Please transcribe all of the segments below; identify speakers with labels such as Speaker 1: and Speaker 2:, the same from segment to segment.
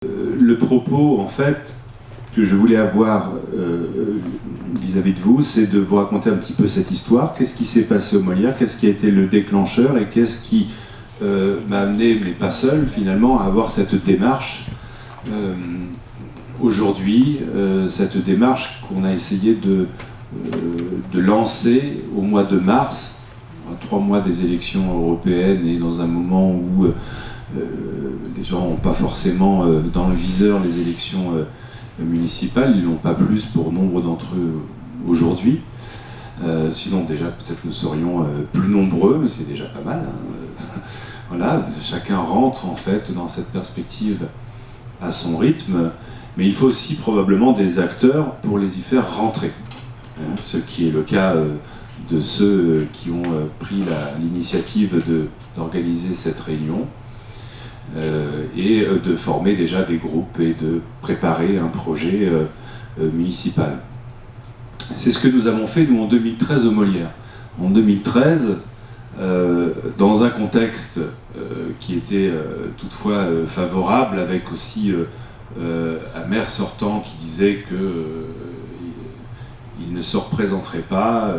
Speaker 1: Le propos, en fait, que je voulais avoir vis-à-vis de vous, c'est de vous raconter un petit peu cette histoire. Qu'est-ce qui s'est passé au Molière? Qu'est-ce qui a été le déclencheur? Et qu'est-ce qui m'a amené, mais pas seul, finalement, à avoir cette démarche aujourd'hui, cette démarche qu'on a essayé de lancer au mois de mars, à 3 mois des élections européennes, et dans un moment où les gens n'ont pas forcément dans le viseur les élections municipales, ils n'ont pas plus pour nombre d'entre eux aujourd'hui. Sinon déjà peut-être nous serions plus nombreux, mais c'est déjà pas mal. Voilà, chacun rentre en fait dans cette perspective à son rythme, mais il faut aussi probablement des acteurs pour les y faire rentrer. Ce qui est le cas de ceux qui ont pris l'initiative d'organiser cette réunion. Et de former déjà des groupes et de préparer un projet municipal. C'est ce que nous avons fait, nous, en 2013 au Molière. En 2013, dans un contexte qui était toutefois favorable, avec aussi un maire sortant qui disait qu'il ne se représenterait pas,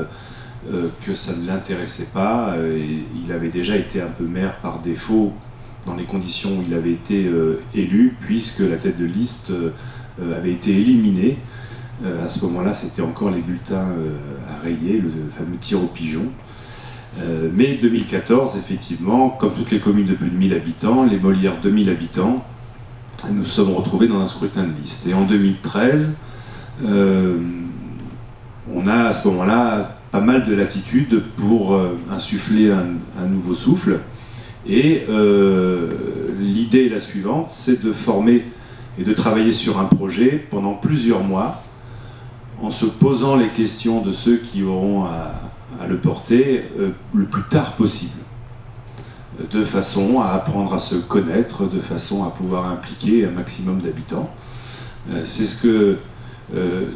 Speaker 1: que ça ne l'intéressait pas, et il avait déjà été un peu maire par défaut, dans les conditions où il avait été élu, puisque la tête de liste avait été éliminée. À ce moment-là, c'était encore les bulletins à rayer, le fameux tir au pigeon. Mais 2014, effectivement, comme toutes les communes de plus de 1000 habitants, les Molières 2000 habitants, nous sommes retrouvés dans un scrutin de liste. Et en 2013, on a à ce moment-là pas mal de latitude pour insuffler un nouveau souffle. Et l'idée est la suivante, c'est de former et de travailler sur un projet pendant plusieurs mois, en se posant les questions de ceux qui auront à le porter le plus tard possible, de façon à apprendre à se connaître, de façon à pouvoir impliquer un maximum d'habitants. C'est ce que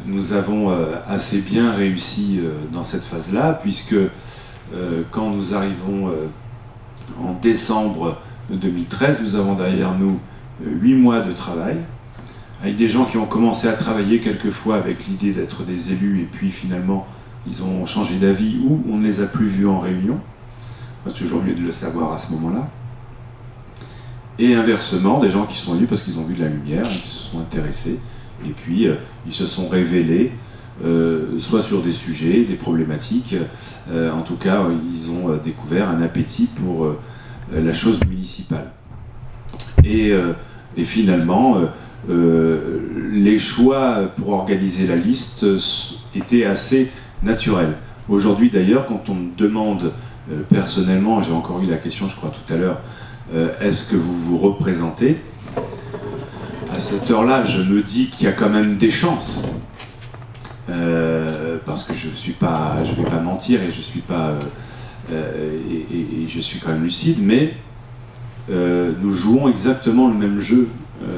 Speaker 1: nous avons assez bien réussi dans cette phase-là, puisque quand nous arrivons en décembre 2013, nous avons derrière nous 8 mois de travail, avec des gens qui ont commencé à travailler quelquefois avec l'idée d'être des élus, et puis finalement ils ont changé d'avis ou on ne les a plus vus en réunion. C'est toujours mieux de le savoir à ce moment-là. Et inversement, des gens qui sont venus parce qu'ils ont vu de la lumière, ils se sont intéressés, et puis ils se sont révélés, soit sur des sujets, des problématiques, en tout cas ils ont découvert un appétit pour la chose municipale. Et finalement, les choix pour organiser la liste étaient assez naturels. Aujourd'hui d'ailleurs, quand on me demande personnellement, j'ai encore eu la question je crois tout à l'heure, est-ce que vous vous représentez? À cette heure-là, je me dis qu'il y a quand même des chances. Parce que je vais pas mentir et je suis pas et je suis quand même lucide, mais nous jouons exactement le même jeu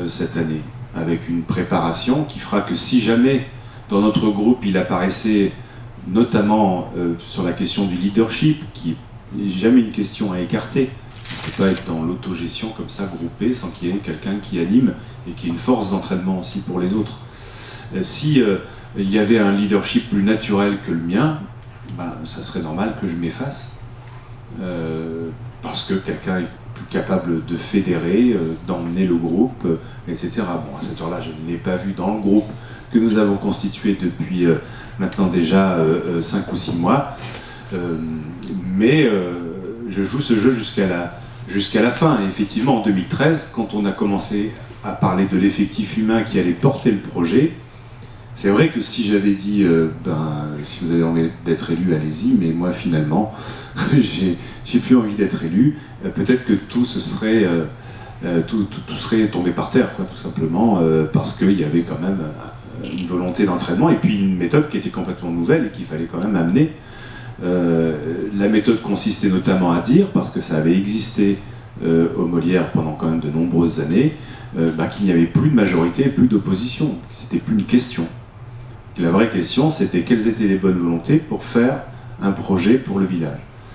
Speaker 1: cette année, avec une préparation qui fera que si jamais dans notre groupe il apparaissait notamment sur la question du leadership, qui n'est jamais une question à écarter, on ne peut pas être dans l'autogestion comme ça groupée sans qu'il y ait quelqu'un qui anime et qui ait une force d'entraînement aussi pour les autres. Si il y avait un leadership plus naturel que le mien, ça serait normal que je m'efface, parce que quelqu'un est plus capable de fédérer, d'emmener le groupe, etc. Bon, à cette heure-là, je ne l'ai pas vu dans le groupe que nous avons constitué depuis maintenant déjà 5 ou 6 mois, mais je joue ce jeu jusqu'à la fin. Et effectivement, en 2013, quand on a commencé à parler de l'effectif humain qui allait porter le projet, c'est vrai que si j'avais dit si vous avez envie d'être élu, allez-y, mais moi finalement j'ai plus envie d'être élu, peut-être que tout serait tombé par terre, quoi, tout simplement, parce qu'il y avait quand même une volonté d'entraînement et puis une méthode qui était complètement nouvelle et qu'il fallait quand même amener. La méthode consistait notamment à dire, parce que ça avait existé au Molière pendant quand même de nombreuses années, qu'il n'y avait plus de majorité, plus d'opposition, c'était plus une question. La vraie question, c'était quelles étaient les bonnes volontés pour faire un projet pour le village.